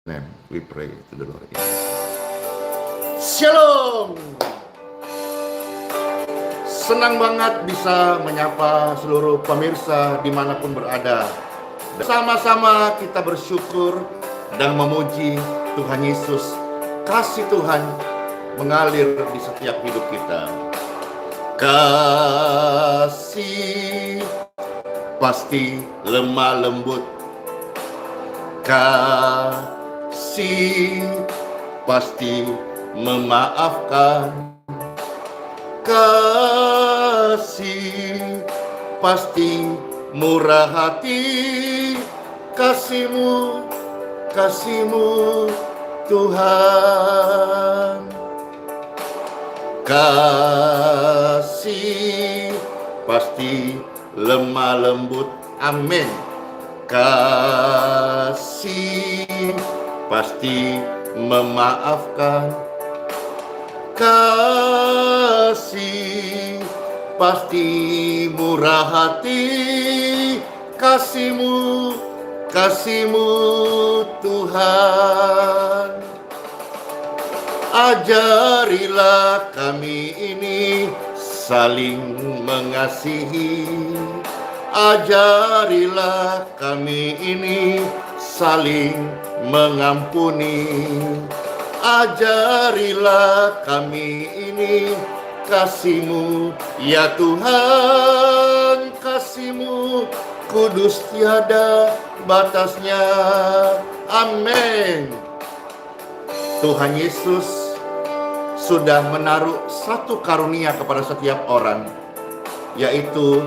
name we pray to the Lord. Shalom. Senang banget bisa menyapa seluruh pemirsa dimanapun berada. Sama-sama kita bersyukur dan memuji Tuhan Yesus. Kasih Tuhan mengalir di setiap hidup kita. Kasih pasti lemah lembut. Kasih pasti memaafkan. Kasih pasti murah hati. Kasih-Mu Tuhan. Kasih pasti lemah lembut. Amin. Kasih pasti memaafkan. Kasih pasti murah hati. Kasih-Mu Tuhan. Ajarilah kami ini saling mengasihi. Ajarilah kami ini saling mengampuni. Ajarilah kami ini kasih-Mu ya Tuhan. Kasih-Mu kudus tiada batasnya. Amin. Tuhan Yesus sudah menaruh satu karunia kepada setiap orang, yaitu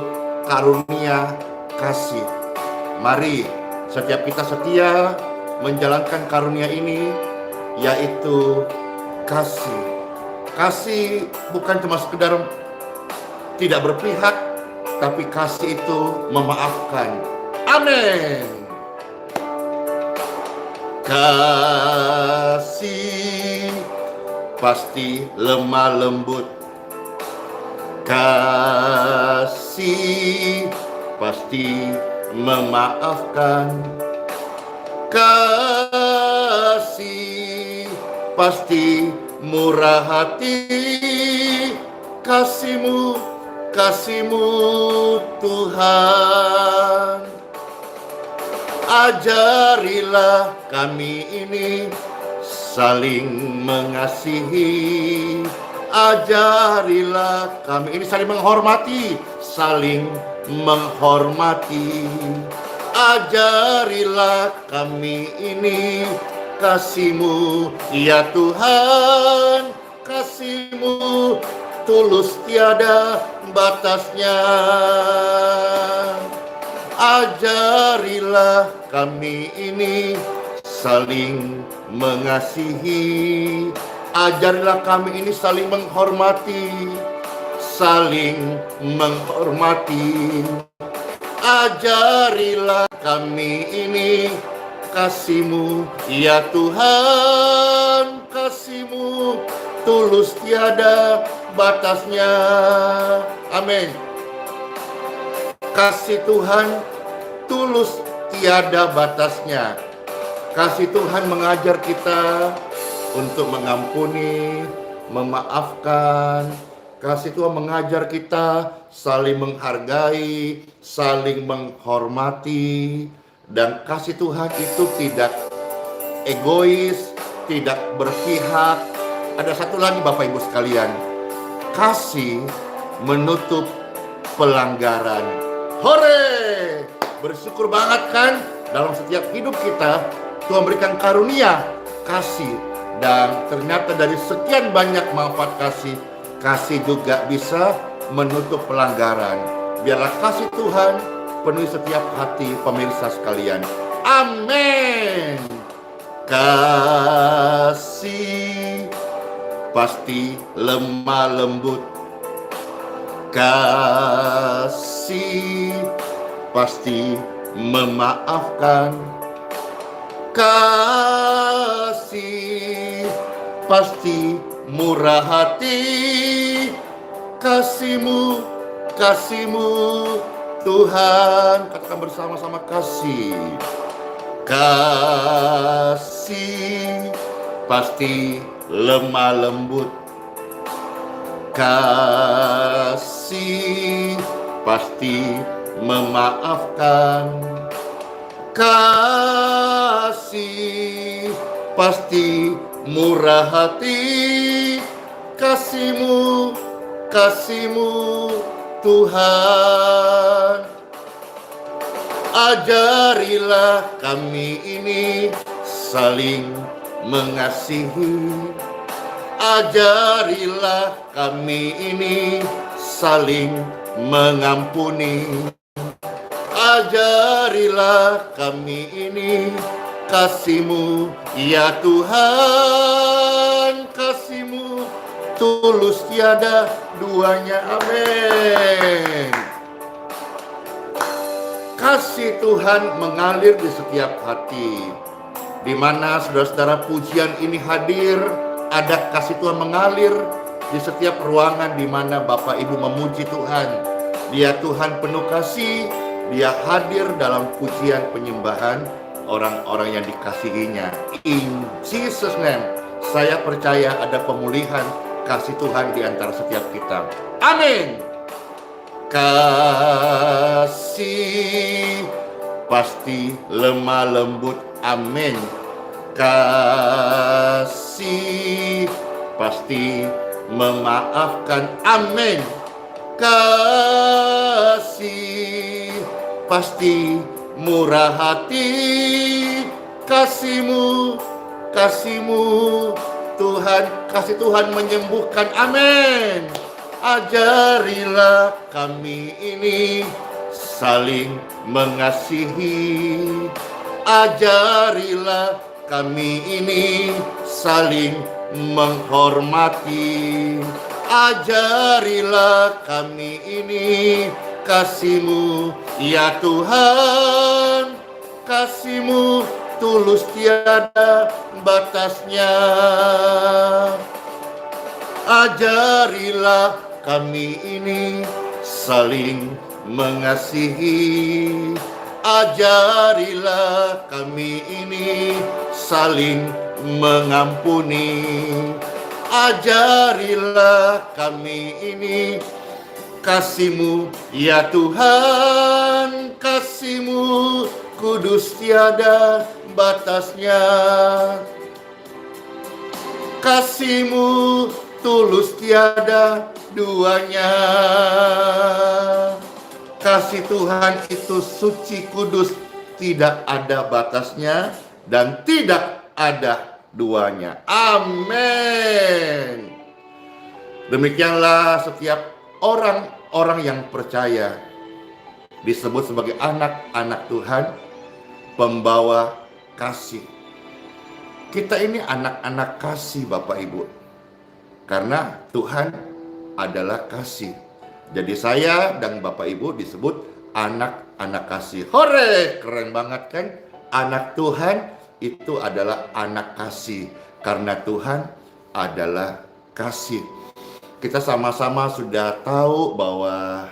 karunia kasih. Mari setiap kita setia menjalankan karunia ini, yaitu kasih. Kasih bukan cuma sekedar tidak berpihak, tapi kasih itu memaafkan. Amin. Kasih pasti lemah lembut. Kasih pasti memaafkan. Kasih pasti murah hati. Kasih-Mu Tuhan. Ajarilah kami ini saling mengasihi. Ajarilah kami ini saling menghormati. Saling menghormati. Ajarilah kami ini kasih-Mu ya Tuhan. Kasih-Mu tulus tiada batasnya. Ajarilah kami ini saling mengasihi. Ajarilah kami ini saling menghormati. Saling menghormati. Ajarilah kami ini kasih-Mu ya Tuhan. Kasih-Mu tulus tiada batasnya. Amin. Kasih Tuhan tulus tiada batasnya. Kasih Tuhan mengajar kita untuk mengampuni, memaafkan. Kasih Tuhan mengajar kita saling menghargai, saling menghormati. Dan kasih Tuhan itu tidak egois, tidak berpihak. Ada satu lagi Bapak Ibu sekalian, kasih menutup pelanggaran. Hore! Bersyukur banget kan, dalam setiap hidup kita Tuhan berikan karunia kasih. Dan ternyata dari sekian banyak manfaat kasih, kasih juga bisa menutup pelanggaran. Biarlah kasih Tuhan penuhi setiap hati pemirsa sekalian. Amin. Kasih pasti lemah lembut. Kasih pasti memaafkan. Kasih pasti murah hati. Kasih-Mu Tuhan. Katakan bersama-sama kasih. Kasih pasti lemah lembut, kasih pasti memaafkan, kasih pasti murah hati. Kasih-Mu, kasih-Mu Tuhan. Ajarilah kami ini saling mengasihi. Ajarilah kami ini saling mengampuni. Ajarilah kami ini kasih-Mu, ya Tuhan. Kasih-Mu tulus tiada duanya. Amin. Kasih Tuhan mengalir di setiap hati. Di mana saudara-saudara pujian ini hadir, ada kasih Tuhan mengalir di setiap ruangan di mana Bapak Ibu memuji Tuhan. Dia Tuhan penuh kasih, Dia hadir dalam pujian penyembahan orang-orang yang dikasihinya. In Jesus name, saya percaya ada pemulihan kasih Tuhan di antara setiap kita. Amin. Kasih pasti lemah lembut. Amin. Kasih pasti memaafkan. Amin. Kasih pasti murah hati. Kasih-Mu, kasih-Mu Tuhan, kasih Tuhan menyembuhkan. Amin. Ajarilah kami ini saling mengasihi. Ajarilah kami ini saling menghormati. Ajarilah kami ini kasih-Mu, ya Tuhan. Kasih-Mu tulus tiada batasnya. Ajarilah kami ini saling mengasihi. Ajarilah kami ini saling mengampuni. Ajarilah kami ini kasih-Mu, ya Tuhan. Kasih-Mu kudus tiada batasnya. Kasih-Mu tulus tiada duanya. Kasih Tuhan itu suci, kudus, tidak ada batasnya dan tidak ada duanya. Amin. Demikianlah setiap orang-orang yang percaya disebut sebagai anak-anak Tuhan, pembawa kasih. Kita ini anak-anak kasih, Bapak Ibu, karena Tuhan adalah kasih. Jadi saya dan Bapak Ibu disebut anak-anak kasih. Hore, keren banget kan? Anak Tuhan itu adalah anak kasih, karena Tuhan adalah kasih. Kita sama-sama sudah tahu bahwa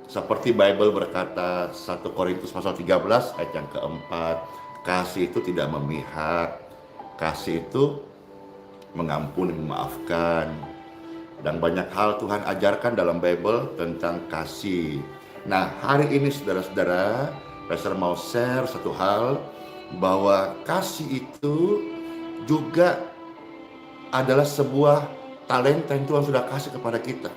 seperti Bible berkata 1 Korintus pasal 13 ayat yang keempat, kasih itu tidak memihak, kasih itu mengampuni, memaafkan. Dan banyak hal Tuhan ajarkan dalam Bible tentang kasih. Nah, hari ini saudara-saudara, Pastor mau share satu hal, bahwa kasih itu juga adalah sebuah talenta yang Tuhan sudah kasih kepada kita.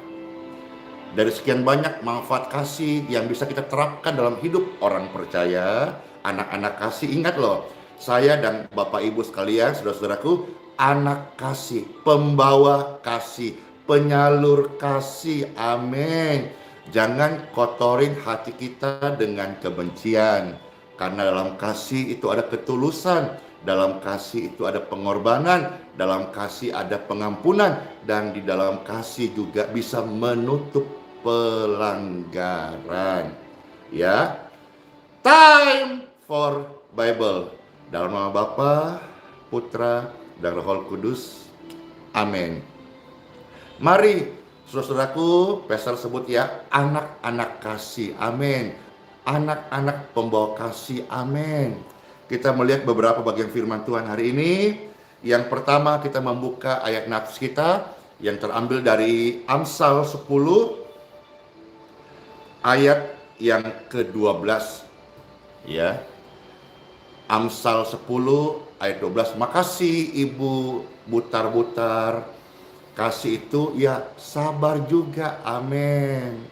Dari sekian banyak manfaat kasih yang bisa kita terapkan dalam hidup orang percaya, anak-anak kasih. Ingat loh, saya dan Bapak Ibu sekalian, saudara-saudaraku, anak kasih, pembawa kasih, penyalur kasih. Amin. Jangan kotorin hati kita dengan kebencian, karena dalam kasih itu ada ketulusan, dalam kasih itu ada pengorbanan, dalam kasih ada pengampunan, dan di dalam kasih juga bisa menutup pelanggaran. Ya, time for Bible. Dalam nama Bapa, Putra, dan Roh Kudus. Amin. Mari, saudara-saudaraku, Pastor sebut ya, anak-anak kasih. Amin. Anak-anak pembawa kasih. Amin. kita melihat beberapa bagian firman Tuhan hari ini. Yang pertama kita membuka ayat nats kita yang terambil dari Amsal 10 ayat yang ke-12 ya. Amsal 10 ayat 12. Makasih Ibu Butar-Butar. Kasih itu ya sabar juga. Amin.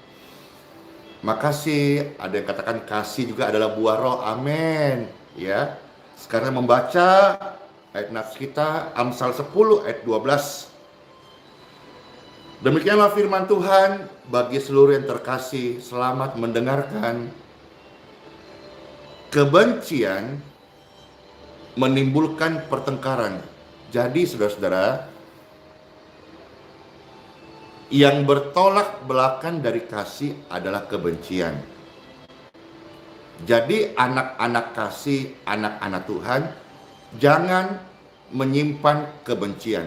Makasih. Ada yang katakan kasih juga adalah buah roh. Amin. Ya. Sekarang membaca ayat nats kita Amsal 10 ayat 12. Demikianlah firman Tuhan bagi seluruh yang terkasih. Selamat mendengarkan. Kebencian menimbulkan pertengkaran. Jadi saudara-saudara, yang bertolak belakang dari kasih adalah kebencian. Jadi anak-anak kasih, anak-anak Tuhan, jangan menyimpan kebencian.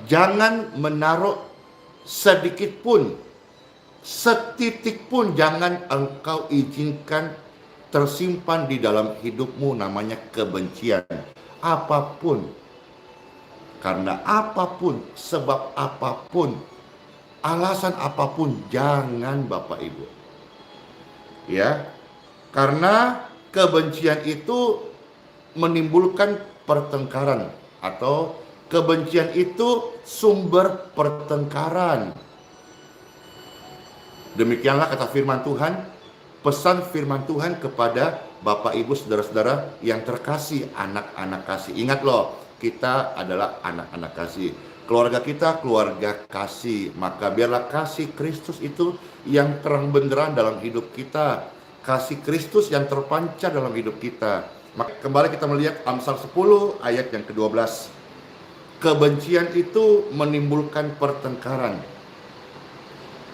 Jangan menaruh sedikit pun, setitik pun jangan engkau izinkan tersimpan di dalam hidupmu namanya kebencian. Apapun, karena apapun, sebab apapun, alasan apapun, jangan Bapak Ibu. Ya, karena kebencian itu menimbulkan pertengkaran atau kebencian itu sumber pertengkaran. Demikianlah kata firman Tuhan. Pesan firman Tuhan kepada Bapak Ibu saudara-saudara yang terkasih, anak-anak kasih. Ingat loh, kita adalah anak-anak kasih. Keluarga kita keluarga kasih. Maka biarlah kasih Kristus itu yang terang benderang dalam hidup kita. Kasih Kristus yang terpancar dalam hidup kita. Maka kembali kita melihat Amsal 10 ayat yang ke-12. Kebencian itu menimbulkan pertengkaran.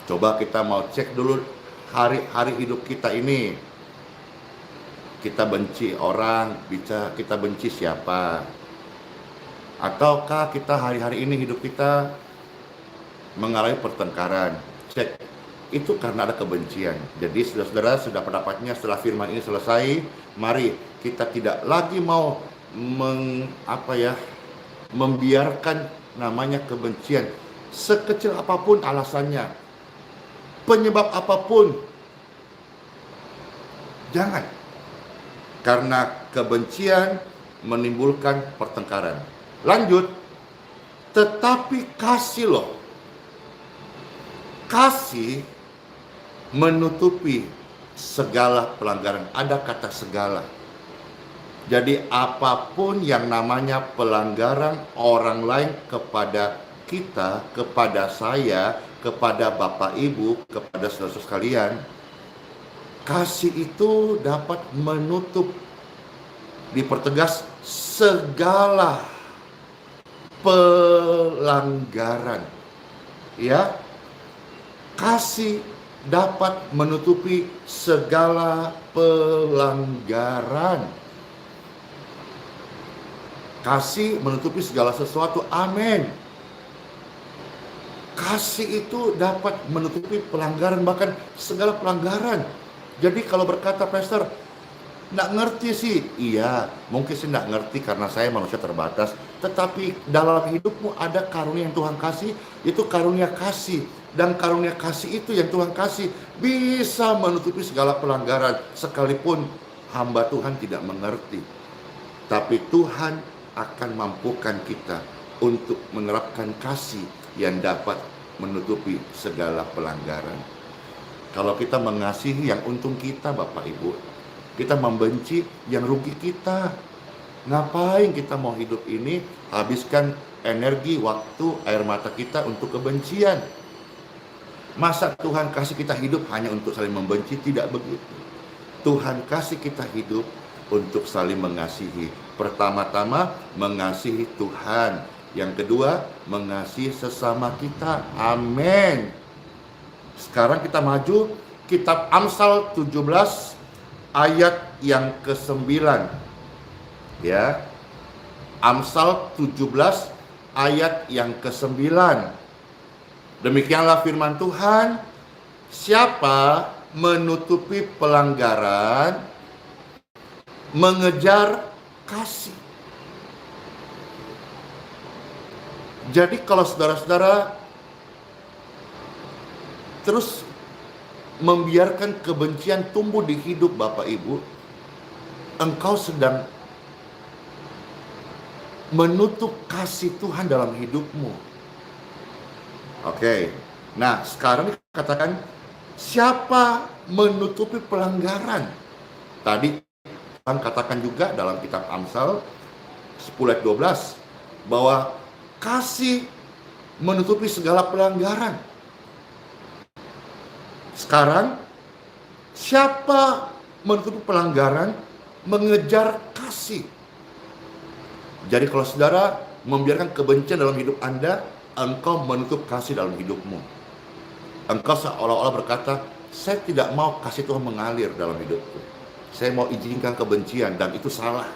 Coba kita mau cek dulu hari-hari hidup kita ini. Kita benci orang, kita benci siapa? Ataukah kita hari-hari ini hidup kita mengalami pertengkaran? Cek, itu karena ada kebencian. Jadi saudara-saudara sudah pendapatnya setelah firman ini selesai, mari kita tidak lagi mau membiarkan namanya kebencian. Sekecil apapun alasannya, penyebab apapun, jangan. Karena kebencian menimbulkan pertengkaran. Lanjut, tetapi kasih loh. Kasih menutupi segala pelanggaran. Ada kata segala. Jadi apapun yang namanya pelanggaran orang lain kepada kita, kepada saya, kepada Bapak Ibu, kepada saudara sekalian, kasih itu dapat menutup, dipertegas segala pelanggaran. Ya, kasih dapat menutupi segala pelanggaran. Kasih menutupi segala sesuatu. Amin. Kasih itu dapat menutupi pelanggaran, bahkan segala pelanggaran. Jadi kalau berkata pastor, nggak ngerti sih. Iya, mungkin sih nggak ngerti karena saya manusia terbatas. Tetapi dalam hidupmu ada karunia yang Tuhan kasih, itu karunia kasih. Dan karunia kasih itu yang Tuhan kasih bisa menutupi segala pelanggaran. Sekalipun hamba Tuhan tidak mengerti. Tapi Tuhan akan mampukan kita untuk menerapkan kasih yang dapat menutupi segala pelanggaran. Kalau kita mengasihi yang untung kita, Bapak Ibu, kita membenci yang rugi kita. Ngapain kita mau hidup ini habiskan energi, waktu, air mata kita untuk kebencian? Masa Tuhan kasih kita hidup hanya untuk saling membenci? Tidak begitu. Tuhan kasih kita hidup untuk saling mengasihi. Pertama-tama mengasihi Tuhan. Yang kedua, mengasihi sesama kita. Amin. Sekarang kita maju kitab Amsal 17 ayat yang ke-9. Ya. Amsal 17 ayat yang ke-9. Demikianlah firman Tuhan, siapa menutupi pelanggaran mengejar kasih. Jadi kalau saudara-saudara terus membiarkan kebencian tumbuh di hidup Bapak Ibu, engkau sedang menutup kasih Tuhan dalam hidupmu. Oke. Nah, sekarang dikatakan siapa menutupi pelanggaran? Tadi Tuhan katakan juga dalam kitab Amsal 10 ayat 12 bahwa kasih menutupi segala pelanggaran. Sekarang siapa menutupi pelanggaran? Mengejar kasih. Jadi kalau saudara membiarkan kebencian dalam hidup Anda, engkau menutup kasih dalam hidupmu. Engkau seolah-olah berkata, saya tidak mau kasih Tuhan mengalir dalam hidupku. Saya mau izinkan kebencian, dan itu salah.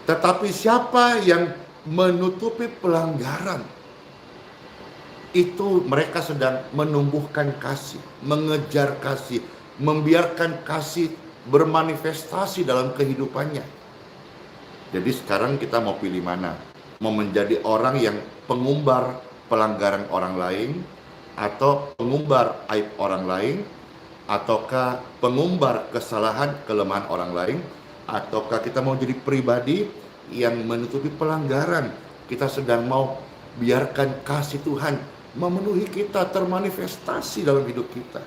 Tetapi siapa yang menutupi pelanggaran, itu mereka sedang menumbuhkan kasih, mengejar kasih, membiarkan kasih bermanifestasi dalam kehidupannya. Jadi sekarang kita mau pilih mana? Mau menjadi orang yang pengumbar pelanggaran orang lain, atau pengumbar aib orang lain, ataukah pengumbar kesalahan kelemahan orang lain, ataukah kita mau jadi pribadi yang menutupi pelanggaran? Kita sedang mau biarkan kasih Tuhan memenuhi kita, termanifestasi dalam hidup kita.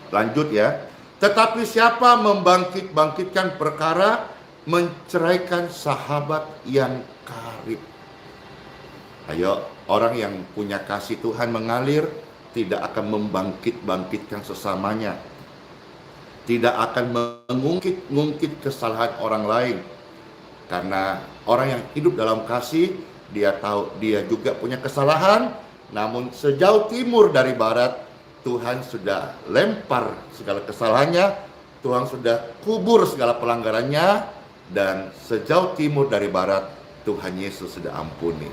Lanjut ya. Tetapi siapa membangkitkan perkara, menceraikan sahabat yang karib. Ayo, orang yang punya kasih Tuhan mengalir tidak akan membangkitkan sesamanya. Tidak akan mengungkit kesalahan orang lain. Karena orang yang hidup dalam kasih, dia tahu dia juga punya kesalahan, namun sejauh timur dari barat, Tuhan sudah lempar segala kesalahannya, Tuhan sudah kubur segala pelanggarannya, dan sejauh timur dari barat, Tuhan Yesus sudah ampuni.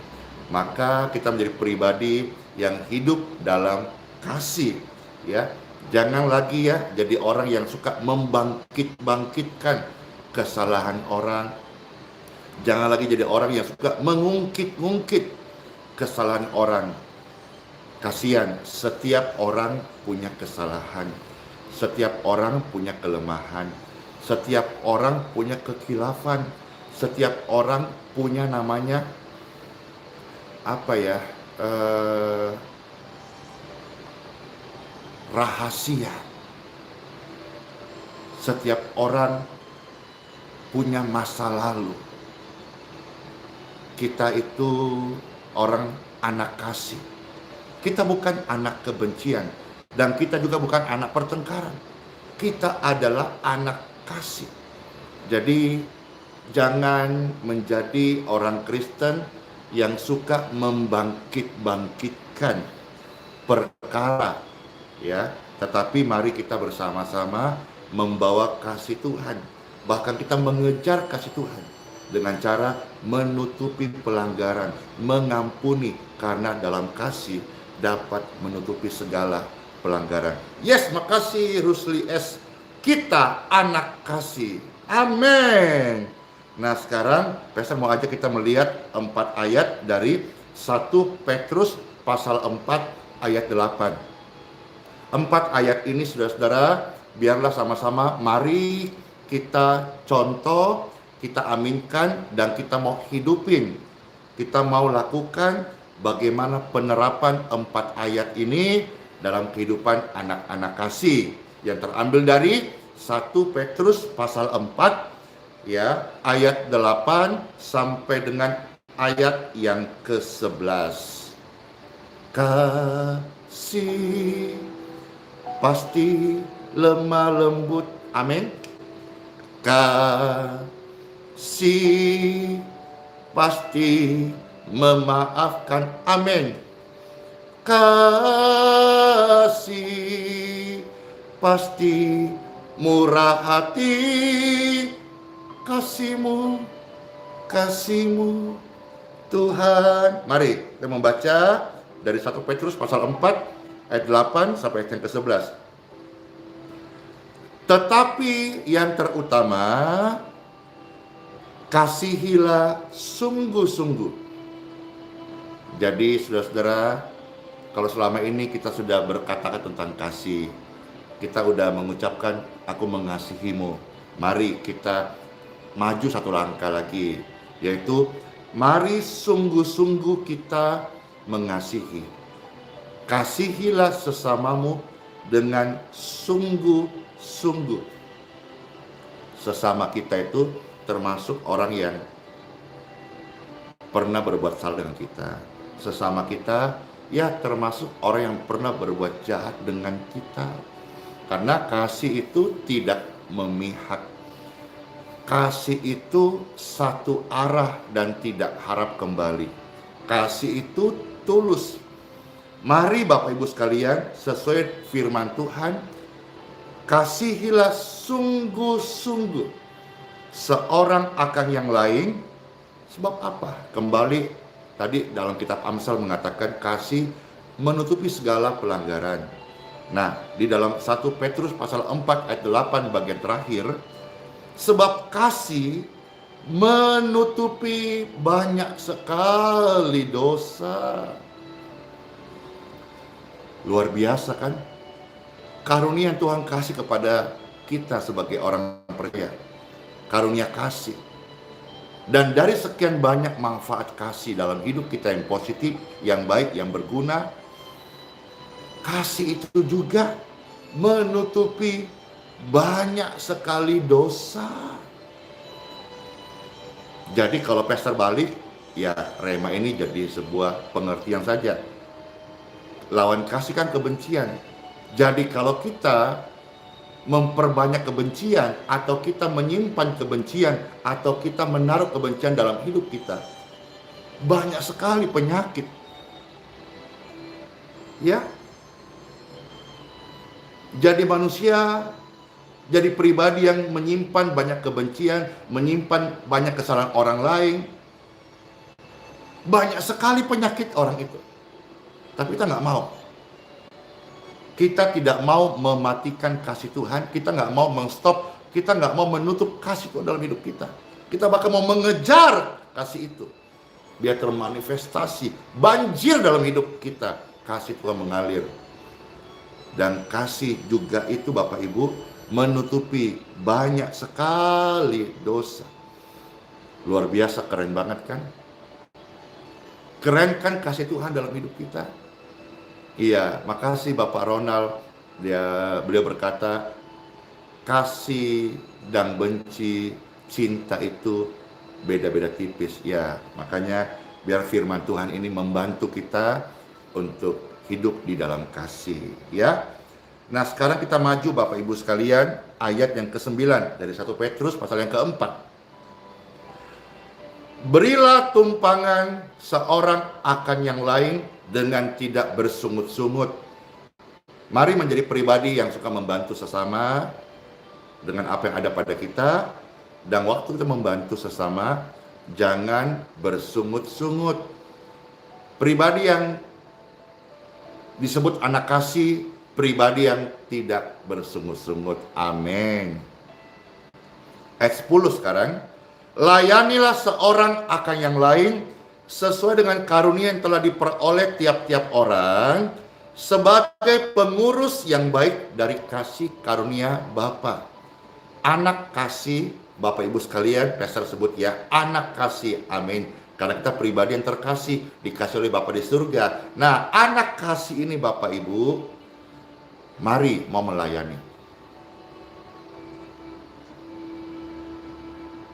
Maka kita menjadi pribadi yang hidup dalam kasih, ya. Jangan lagi ya jadi orang yang suka membangkitkan kesalahan orang. Jangan lagi jadi orang yang suka mengungkit kesalahan orang. Kasihan, setiap orang punya kesalahan. Setiap orang punya kelemahan. Setiap orang punya kekhilafan. Setiap orang punya namanya rahasia. Setiap orang punya masa lalu. Kita itu orang anak kasih. Kita bukan anak kebencian, dan kita juga bukan anak pertengkaran. Kita adalah anak kasih. Jadi jangan menjadi orang Kristen yang suka membangkitkan perkara, ya. Tetapi mari kita bersama-sama membawa kasih Tuhan. Bahkan kita mengejar kasih Tuhan dengan cara menutupi pelanggaran, mengampuni, karena dalam kasih dapat menutupi segala pelanggaran. Yes, makasih Rusli S. Kita anak kasih. Amin. Nah sekarang Pastor mau ajak kita melihat 4 ayat dari 1 Petrus pasal 4 ayat 8. 4 ayat ini saudara-saudara, biarlah sama-sama mari kita contoh, kita aminkan, dan kita mau hidupin. Kita mau lakukan bagaimana penerapan 4 ayat ini dalam kehidupan anak-anak kasih yang terambil dari 1 Petrus pasal 4 ya, ayat 8 sampai dengan ayat yang ke-11. Kasih pasti lemah lembut. Amin. Kasih pasti memaafkan. Amin. Kasih pasti murah hati. Kasih-Mu Tuhan. Mari kita membaca dari 1 Petrus pasal 4 ayat 8 sampai ayat yang ke-11. Tetapi yang terutama, kasihilah sungguh-sungguh. Jadi saudara-saudara, kalau selama ini kita sudah berkata-kata tentang kasih, kita udah mengucapkan aku mengasihimu. Mari kita maju satu langkah lagi, yaitu mari sungguh-sungguh kita mengasihi. Kasihilah sesamamu dengan sungguh-sungguh. Sesama kita itu termasuk orang yang pernah berbuat salah dengan kita. Sesama kita ya termasuk orang yang pernah berbuat jahat dengan kita. Karena kasih itu tidak memihak. Kasih itu satu arah dan tidak harap kembali. Kasih itu tulus. Mari Bapak Ibu sekalian, sesuai firman Tuhan, kasihilah sungguh-sungguh seorang akan yang lain. Sebab apa? Kembali tadi dalam kitab Amsal mengatakan kasih menutupi segala pelanggaran. Nah, di dalam 1 Petrus pasal 4 ayat 8 bagian terakhir, sebab kasih menutupi banyak sekali dosa. Luar biasa kan? Karunia yang Tuhan kasih kepada kita sebagai orang percaya. Karunia kasih. Dan dari sekian banyak manfaat kasih dalam hidup kita yang positif, yang baik, yang berguna, kasih itu juga menutupi banyak sekali dosa. Jadi kalau pastor balik, ya rema ini jadi sebuah pengertian saja. Lawan kasih kan kebencian. Jadi kalau kita memperbanyak kebencian, atau kita menyimpan kebencian, atau kita menaruh kebencian dalam hidup kita, banyak sekali penyakit. Ya. Jadi manusia, jadi pribadi yang menyimpan banyak kebencian, menyimpan banyak kesalahan orang lain. Banyak sekali penyakit orang itu. Tapi kita nggak mau. Kita tidak mau mematikan kasih Tuhan, kita nggak mau men-stop, kita nggak mau menutup kasih Tuhan dalam hidup kita. Kita bahkan mau mengejar kasih itu, biar termanifestasi, banjir dalam hidup kita, kasih Tuhan mengalir. Dan kasih juga itu Bapak Ibu menutupi banyak sekali dosa. Luar biasa, keren banget kan? Keren kan kasih Tuhan dalam hidup kita? Iya, makasih Bapak Ronald. Beliau berkata, kasih dan benci, cinta itu beda-beda tipis. Ya, makanya biar firman Tuhan ini membantu kita untuk hidup di dalam kasih. Ya. Nah, sekarang kita maju Bapak Ibu sekalian, ayat yang ke-9 dari 1 Petrus pasal yang ke-4. Berilah tumpangan seorang akan yang lain dengan tidak bersungut-sungut. Mari menjadi pribadi yang suka membantu sesama dengan apa yang ada pada kita. Dan waktu kita membantu sesama, jangan bersungut-sungut. Pribadi yang disebut anak kasih, pribadi yang tidak bersungut-sungut. Amin. Ayat 10 sekarang. Layanilah seorang akan yang lain sesuai dengan karunia yang telah diperoleh tiap-tiap orang sebagai pengurus yang baik dari kasih karunia Bapa. Anak kasih, Bapak Ibu sekalian, pastor sebut ya, anak kasih, amin. Karena kita pribadi yang terkasih, dikasih oleh Bapa di surga. Nah, anak kasih ini Bapak Ibu, mari mau melayani.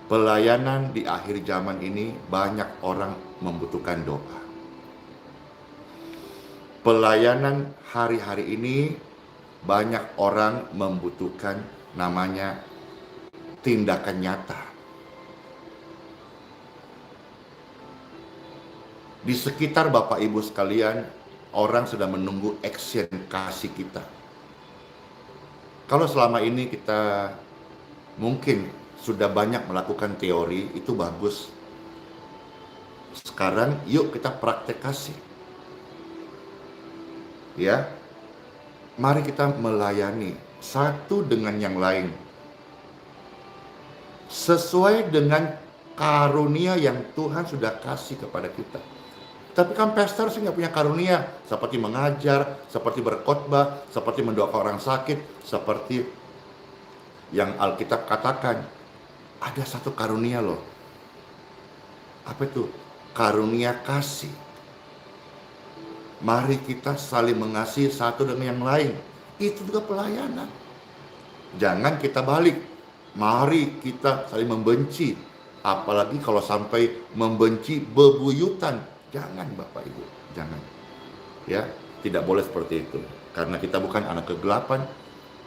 Pelayanan di akhir zaman ini banyak orang membutuhkan doa. Pelayanan hari-hari ini banyak orang membutuhkan namanya tindakan nyata. Di sekitar Bapak Ibu sekalian, orang sedang menunggu action kasih kita. Kalau selama ini kita mungkin sudah banyak melakukan teori, itu bagus. Sekarang yuk kita praktek kasih. Ya, mari kita melayani. satu dengan yang lain, sesuai dengan karunia yang Tuhan sudah kasih kepada kita. Tapi kan pastor sih nggak punya karunia, seperti mengajar, seperti berkhotbah, seperti mendoakan orang sakit, seperti yang Alkitab katakan. Ada satu karunia loh. Apa itu? Karunia kasih. Mari kita saling mengasihi satu dengan yang lain. Itu juga pelayanan. Jangan kita balik. Mari kita saling membenci. Apalagi kalau sampai membenci bebuyutan. Jangan Bapak Ibu, jangan. Ya, tidak boleh seperti itu. Karena kita bukan anak kegelapan,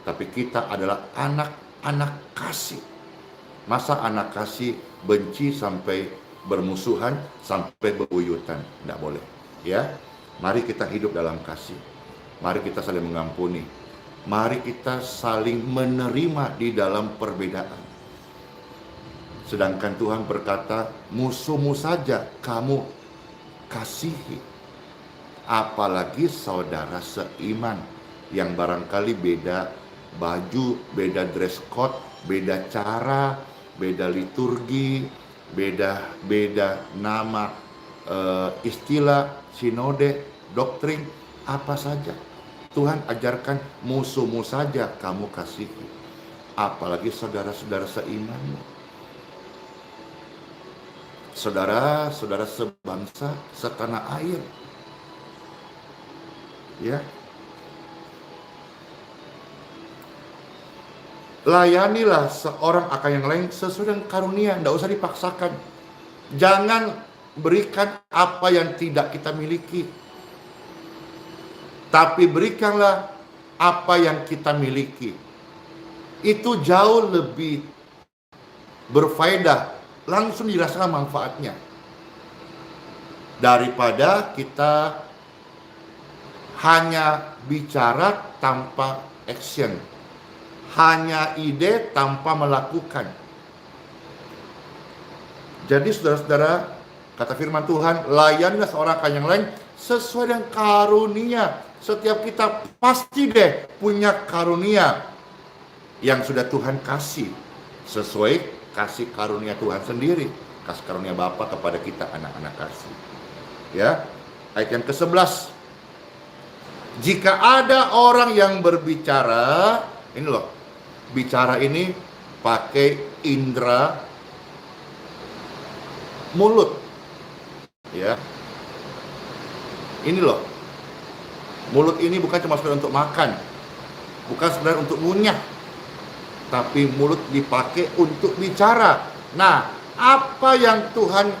tapi kita adalah anak-anak kasih. Masa anak kasih benci sampai bermusuhan, sampai bebuyutan? Tidak boleh. Ya, mari kita hidup dalam kasih. Mari kita saling mengampuni. Mari kita saling menerima di dalam perbedaan. Sedangkan Tuhan berkata, musuhmu saja kamu kasihi. Apalagi saudara seiman yang barangkali beda baju, beda dress code, beda cara, beda liturgi, beda nama istilah, sinode, doktrin, apa saja. Tuhan ajarkan musuhmu saja kamu kasihi. Apalagi saudara-saudara seimanmu. Saudara-saudara sebangsa, setanah air. Ya. Layanilah seorang akan yang lain sesuai dengan karunia, tidak usah dipaksakan. Jangan berikan apa yang tidak kita miliki, tapi berikanlah apa yang kita miliki. Itu jauh lebih berfaedah, langsung dirasakan manfaatnya, daripada kita hanya bicara tanpa action, hanya ide tanpa melakukan. Jadi saudara-saudara, kata firman Tuhan, layanilah seorang akan yang lain sesuai dengan karunia. Setiap kita pasti deh punya karunia yang sudah Tuhan kasih, sesuai kasih karunia Tuhan sendiri, kasih karunia Bapa kepada kita anak-anak kasih. Ya, ayat yang ke-11. Jika ada orang yang berbicara, ini loh, bicara ini pakai indera mulut. Ya. Ini loh. Mulut ini bukan cuma sekedar untuk makan, bukan sekedar untuk ngunyah, tapi mulut dipakai untuk bicara. Nah, apa yang Tuhan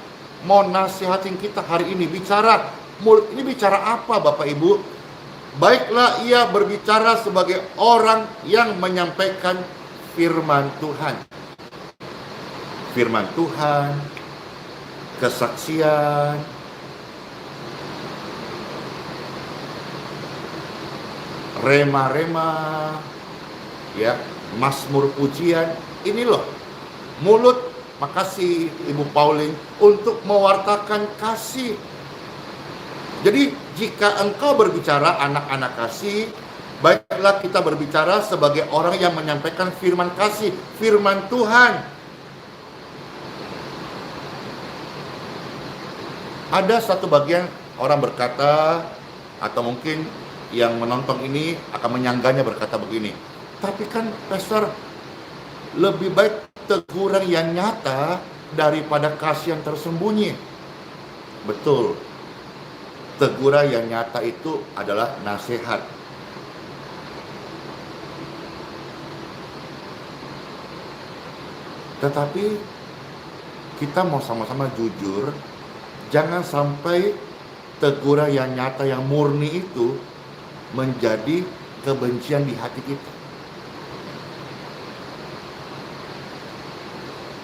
mau nasihatin kita hari ini? Bicara, mulut ini bicara apa Bapak Ibu? Baiklah ia berbicara sebagai orang yang menyampaikan firman Tuhan. Firman Tuhan, kesaksian, rema-rema, ya, mazmur pujian. Ini loh, mulut, makasih Ibu Pauline, untuk mewartakan kasih. Jadi jika engkau berbicara anak-anak kasih, baiklah kita berbicara sebagai orang yang menyampaikan firman kasih, firman Tuhan. Ada satu bagian orang berkata, atau mungkin yang menonton ini akan menyanggahnya berkata begini, tapi kan pastor, lebih baik teguran yang nyata daripada kasih yang tersembunyi. Betul, teguran yang nyata itu adalah nasihat. Tetapi kita mau sama-sama jujur, jangan sampai teguran yang nyata yang murni itu menjadi kebencian di hati kita.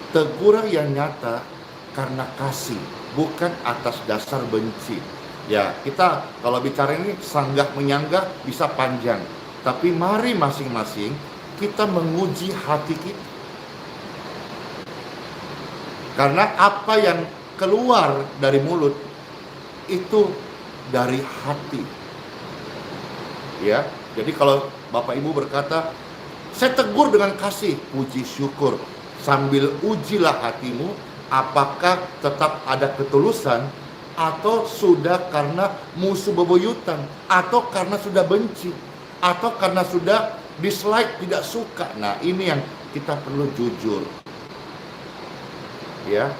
Teguran yang nyata karena kasih, bukan atas dasar benci. Ya, kita kalau bicara ini sanggah menyanggah bisa panjang, tapi mari masing-masing kita menguji hati kita. Karena apa yang keluar dari mulut itu dari hati. Ya, jadi kalau Bapak Ibu berkata, Saya tegur dengan kasih, puji syukur. Sambil ujilah hatimu, apakah tetap ada ketulusan, atau sudah karena musuh bebuyutan, atau karena sudah benci, atau karena sudah dislike, tidak suka. Nah, ini yang kita perlu jujur. Ya,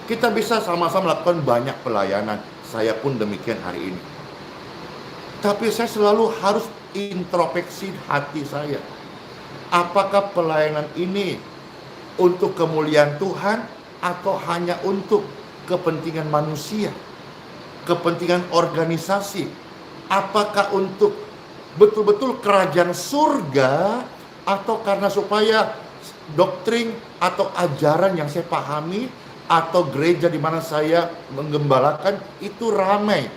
kita bisa sama-sama melakukan banyak pelayanan. Saya pun demikian hari ini. Tapi saya selalu harus introspeksi hati saya. Apakah pelayanan ini untuk kemuliaan Tuhan atau hanya untuk kepentingan manusia, kepentingan organisasi? Apakah untuk betul-betul kerajaan surga, atau karena supaya doktrin atau ajaran yang saya pahami atau gereja di mana saya menggembalakan itu ramai?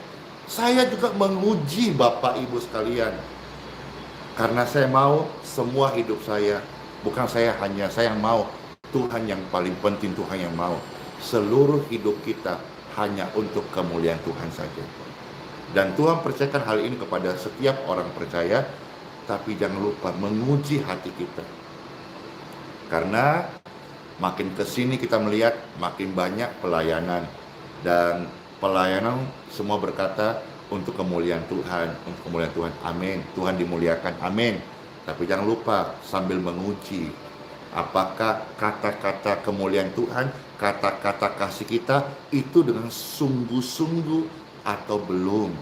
Saya juga menguji Bapak Ibu sekalian, karena saya mau semua hidup saya, bukan saya yang mau, Tuhan yang paling penting, Tuhan yang mau seluruh hidup kita hanya untuk kemuliaan Tuhan saja. Dan Tuhan percayakan hal ini kepada setiap orang percaya. Tapi jangan lupa menguji hati kita, karena makin kesini kita melihat makin banyak pelayanan, dan pelayanan semua berkata untuk kemuliaan Tuhan, untuk kemuliaan Tuhan, amin. Tuhan dimuliakan, amin. Tapi jangan lupa sambil menguji, apakah kata-kata kemuliaan Tuhan, kata-kata kasih kita itu dengan sungguh-sungguh atau belum.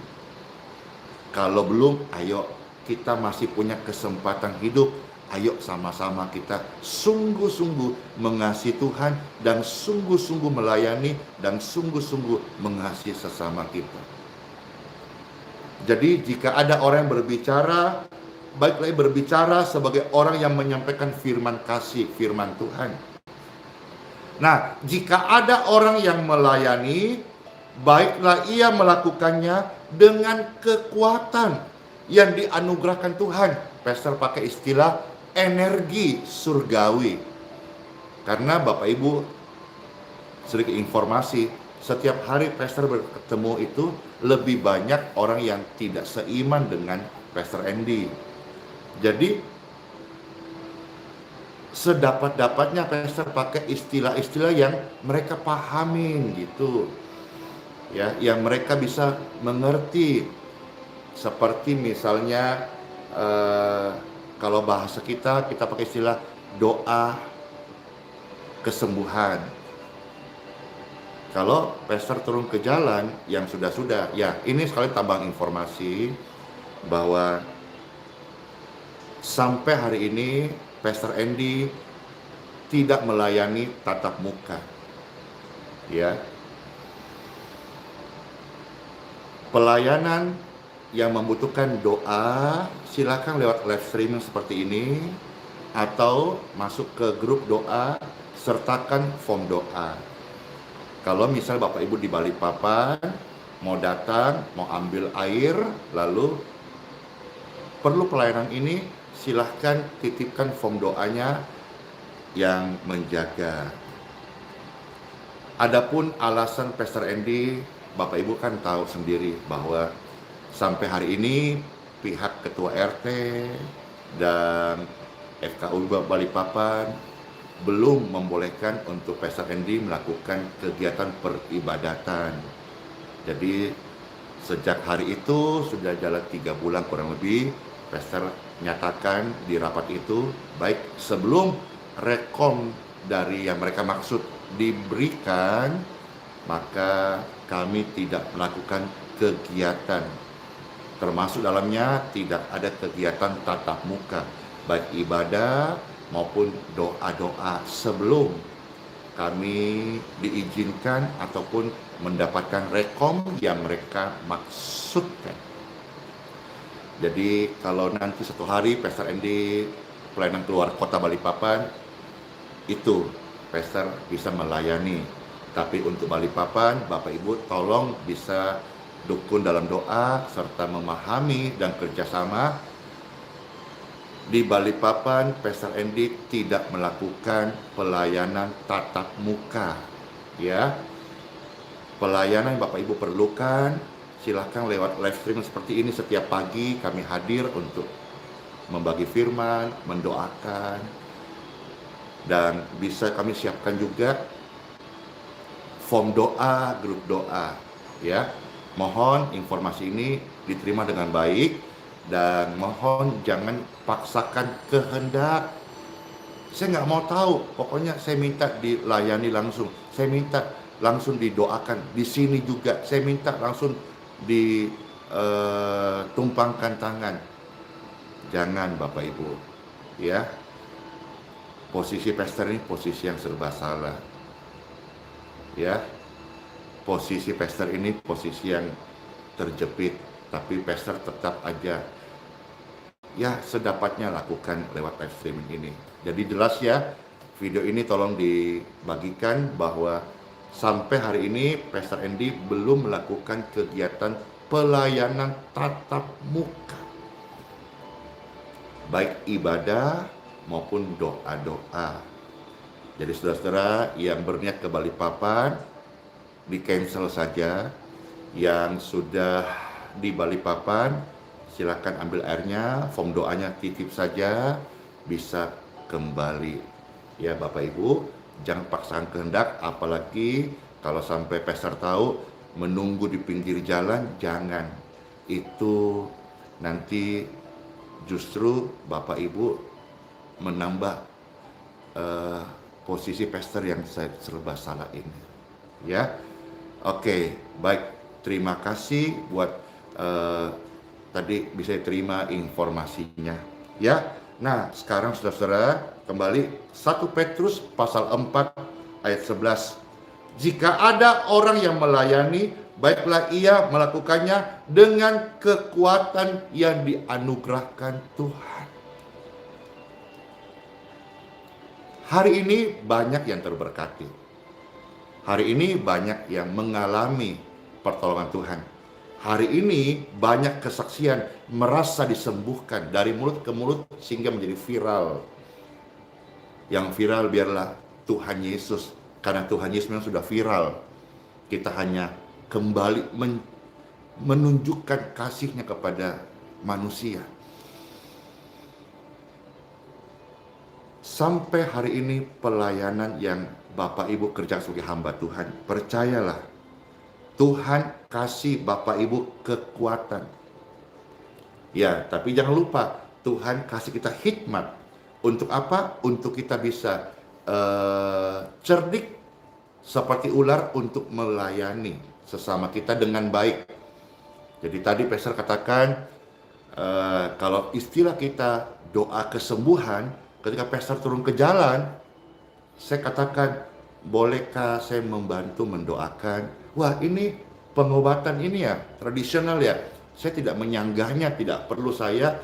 Kalau belum, ayo, kita masih punya kesempatan hidup. Ayo sama-sama kita sungguh-sungguh mengasihi Tuhan, dan sungguh-sungguh melayani, dan sungguh-sungguh mengasihi sesama kita. Jadi jika ada orang yang berbicara, baiklah berbicara sebagai orang yang menyampaikan firman kasih, firman Tuhan. Nah, jika ada orang yang melayani, baiklah ia melakukannya dengan kekuatan yang dianugerahkan Tuhan. Pastor pakai istilah energi surgawi. Karena Bapak Ibu, sedikit informasi, setiap hari Pastor bertemu itu lebih banyak orang yang tidak seiman dengan Pastor Andy. Jadi sedapat-dapatnya Pastor pakai istilah-istilah yang mereka pahamin gitu. Ya, yang mereka bisa mengerti. Seperti misalnya kalau bahasa kita pakai istilah doa kesembuhan. Kalau pastor turun ke jalan yang sudah-sudah, ya ini sekali tambah informasi bahwa sampai hari ini Pastor Andy tidak melayani tatap muka. Ya. Pelayanan yang membutuhkan doa, silakan lewat live streaming seperti ini, atau masuk ke grup doa, sertakan form doa. Kalau misal Bapak Ibu di Balikpapan, mau datang, mau ambil air, lalu perlu pelayanan ini, silahkan titipkan form doanya yang menjaga. Adapun alasan Pastor Andy, Bapak Ibu kan tahu sendiri bahwa sampai hari ini pihak Ketua RT dan FKU Balikpapan belum membolehkan untuk Pastor Andy melakukan kegiatan peribadatan. Jadi sejak hari itu sudah jalan 3 bulan kurang lebih, Pastor nyatakan di rapat itu, baik sebelum rekom dari yang mereka maksud diberikan, maka kami tidak melakukan kegiatan, termasuk dalamnya tidak ada kegiatan tatap muka, baik ibadah maupun doa-doa sebelum kami diizinkan ataupun mendapatkan rekom yang mereka maksudkan. Jadi kalau nanti satu hari Pastor Andy pelayanan keluar kota Balikpapan, itu Pastor bisa melayani. Tapi untuk Balikpapan, Bapak Ibu tolong bisa dukun dalam doa serta memahami dan kerjasama. Di Balikpapan, Pastor Andy tidak melakukan pelayanan tatap muka. Ya, pelayanan yang Bapak Ibu perlukan, silahkan lewat live stream seperti ini setiap pagi kami hadir untuk membagi firman, mendoakan, dan bisa kami siapkan juga form doa, grup doa, ya. Mohon informasi ini diterima dengan baik dan mohon jangan paksakan kehendak. Saya nggak mau tahu, pokoknya saya minta dilayani langsung, saya minta langsung didoakan di sini juga, saya minta langsung ditumpangkan tangan. Jangan Bapak Ibu, ya. Posisi pastor ini posisi yang serba salah, ya. Posisi pastor ini posisi yang terjepit, tapi pastor tetap aja ya sedapatnya lakukan lewat live streaming ini. Jadi jelas ya, video ini tolong dibagikan bahwa sampai hari ini Pastor Andy belum melakukan kegiatan pelayanan tatap muka, baik ibadah maupun doa-doa. Jadi saudara-saudara yang berniat ke Balikpapan, di-cancel saja. Yang sudah di Balikpapan, silakan ambil airnya, form doanya titip saja, bisa kembali. Ya Bapak Ibu, jangan paksakan kehendak, apalagi kalau sampai pastor tahu menunggu di pinggir jalan, jangan. Itu nanti justru Bapak Ibu menambah posisi pastor yang serba salah ini. Ya, oke, baik. Terima kasih buat tadi bisa terima informasinya. Ya, nah sekarang saudara-saudara kembali 1 Petrus pasal 4 ayat 11. Jika ada orang yang melayani, baiklah ia melakukannya dengan kekuatan yang dianugerahkan Tuhan. Hari ini banyak yang terberkati. Hari ini banyak yang mengalami pertolongan Tuhan. Hari ini banyak kesaksian merasa disembuhkan dari mulut ke mulut sehingga menjadi viral. Yang viral biarlah Tuhan Yesus, karena Tuhan Yesus memang sudah viral. Kita hanya kembali menunjukkan kasih-Nya kepada manusia. Sampai hari ini pelayanan yang Bapak Ibu kerja sebagai hamba Tuhan, percayalah Tuhan kasih Bapak Ibu kekuatan. Ya, tapi jangan lupa Tuhan kasih kita hikmat. Untuk apa? Untuk kita bisa cerdik seperti ular untuk melayani sesama kita dengan baik. Jadi tadi Pastor katakan kalau istilah kita doa kesembuhan, ketika Pastor turun ke jalan, saya katakan, bolehkah saya membantu mendoakan? Wah, ini pengobatan ini ya, tradisional ya. Saya tidak menyanggahnya, tidak perlu saya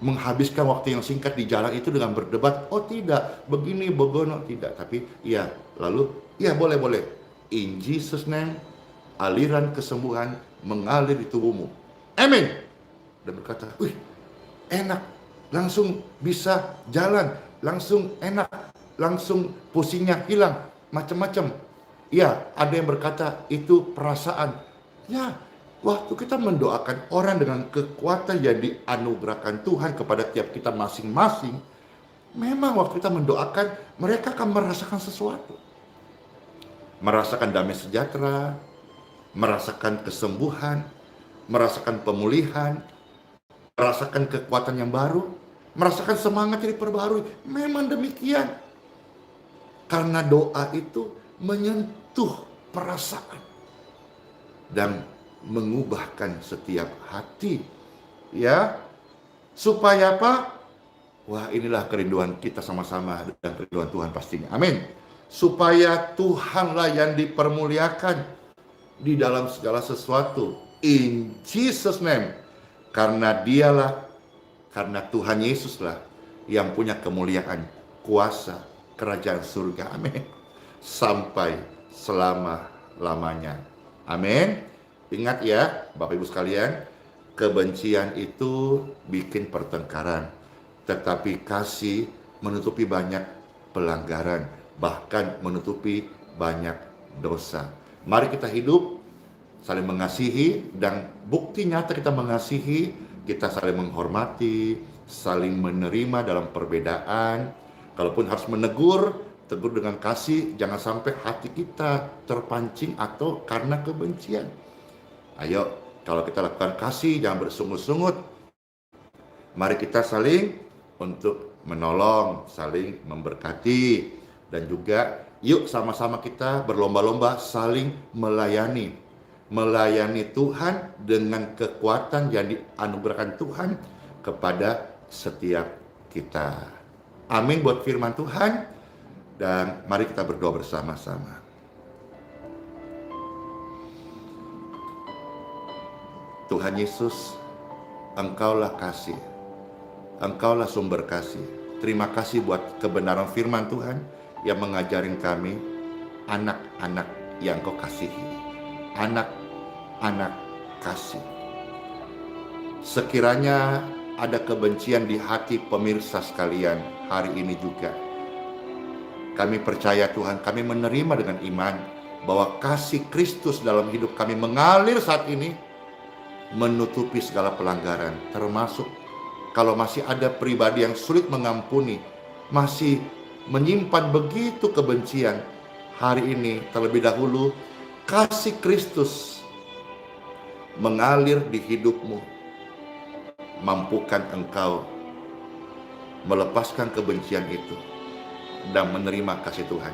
menghabiskan waktu yang singkat di jalan itu dengan berdebat. Oh tidak, begini, begono, tidak. Tapi ya, lalu, ya boleh. In Jesus name, aliran kesembuhan mengalir di tubuhmu. Amin. Dan berkata, wih, enak. Langsung bisa jalan, langsung enak, langsung pusingnya hilang, macam-macam. Ya, ada yang berkata itu perasaan. Ya, waktu kita mendoakan orang dengan kekuatan yang dianugerahkan Tuhan kepada tiap kita masing-masing, memang waktu kita mendoakan, mereka akan merasakan sesuatu. Merasakan damai sejahtera, merasakan kesembuhan, merasakan pemulihan, merasakan kekuatan yang baru, merasakan semangat yang diperbarui. Memang demikian. Karena doa itu menyentuh perasaan dan mengubahkan setiap hati. Ya, supaya apa? Wah, inilah kerinduan kita sama-sama dan kerinduan Tuhan pastinya. Amin. Supaya Tuhanlah yang dipermuliakan di dalam segala sesuatu. In Jesus name. Karena karena Tuhan Yesuslah yang punya kemuliaan, kuasa, kerajaan surga. Amin. Sampai selama-lamanya. Amin. Ingat ya, Bapak Ibu sekalian, kebencian itu bikin pertengkaran, tetapi kasih menutupi banyak pelanggaran, bahkan menutupi banyak dosa. Mari kita hidup saling mengasihi, dan bukti nyata kita mengasihi kita saling menghormati, saling menerima dalam perbedaan. Kalaupun harus menegur, tegur dengan kasih, jangan sampai hati kita terpancing atau karena kebencian. Ayo, kalau kita lakukan kasih, jangan bersungut-sungut. Mari kita saling untuk menolong, saling memberkati. Dan juga yuk sama-sama kita berlomba-lomba saling melayani. Melayani Tuhan dengan kekuatan yang dianugerahkan Tuhan kepada setiap kita. Amin buat firman Tuhan. Dan mari kita berdoa bersama-sama. Tuhan Yesus, Engkaulah kasih. Engkaulah sumber kasih. Terima kasih buat kebenaran firman Tuhan yang mengajarin kami, anak-anak yang Kau kasihi. Anak-anak kasih. Sekiranya ada kebencian di hati pemirsa sekalian hari ini juga, kami percaya Tuhan, kami menerima dengan iman bahwa kasih Kristus dalam hidup kami mengalir saat ini, menutupi segala pelanggaran, termasuk kalau masih ada pribadi yang sulit mengampuni, masih menyimpan begitu kebencian. Hari ini terlebih dahulu kasih Kristus mengalir di hidupmu, mampukan engkau melepaskan kebencian itu dan menerima kasih Tuhan.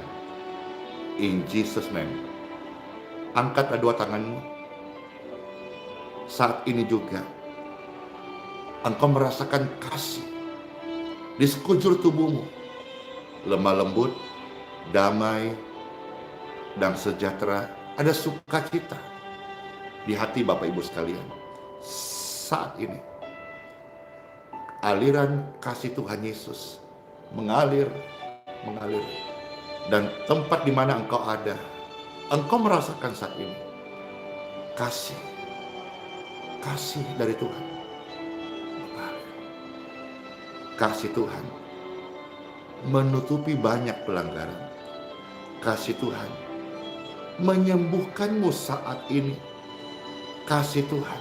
In Jesus name. Angkat kedua tanganmu. Saat ini juga engkau merasakan kasih di sekujur tubuhmu, lemah lembut, damai, dan sejahtera. Ada sukacita di hati Bapak Ibu sekalian. Saat ini aliran kasih Tuhan Yesus mengalir. Dan tempat di mana engkau ada, engkau merasakan saat ini kasih dari Tuhan. Kasih Tuhan menutupi banyak pelanggaran. Kasih Tuhan menyembuhkanmu saat ini. Kasih Tuhan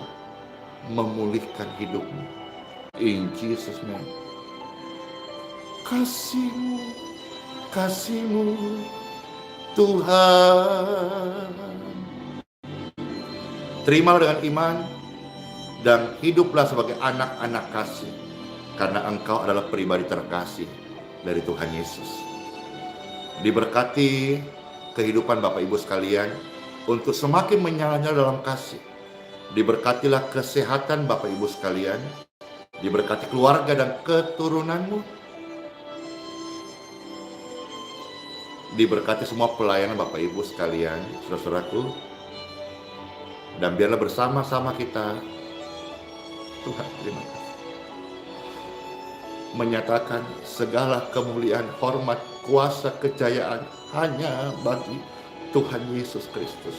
memulihkan hidupmu. In Jesus name. Kasih-Mu Tuhan. Terimalah dengan iman dan hiduplah sebagai anak-anak kasih, karena engkau adalah pribadi terkasih dari Tuhan Yesus. Diberkati kehidupan Bapak Ibu sekalian untuk semakin menyala-nyala dalam kasih. Diberkatilah kesehatan Bapak Ibu sekalian, diberkati keluarga dan keturunanmu, diberkati semua pelayanan Bapak Ibu sekalian, saudara-saudaraku, dan biarlah bersama-sama kita, Tuhan terima kasih, menyatakan segala kemuliaan, hormat, kuasa, kejayaan hanya bagi Tuhan Yesus Kristus.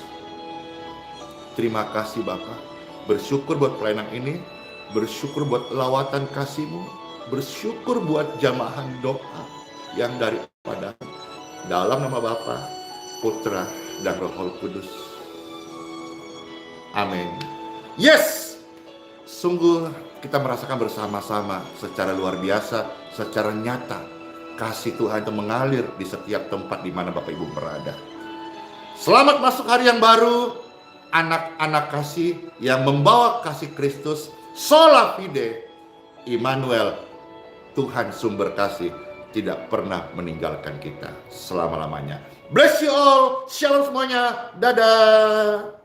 Terima kasih Bapa, bersyukur buat pelayanan ini, bersyukur buat lawatan kasih-Mu, bersyukur buat jamahan doa yang daripada dalam nama Bapa, Putra, dan Roh Kudus. Amin. Yes! Sungguh kita merasakan bersama-sama secara luar biasa, secara nyata, kasih Tuhan itu mengalir di setiap tempat di mana Bapak Ibu berada. Selamat masuk hari yang baru, anak-anak kasih yang membawa kasih Kristus, sola fide, Immanuel, Tuhan sumber kasih, tidak pernah meninggalkan kita selama-lamanya. Bless you all. Shalom semuanya. Dadah.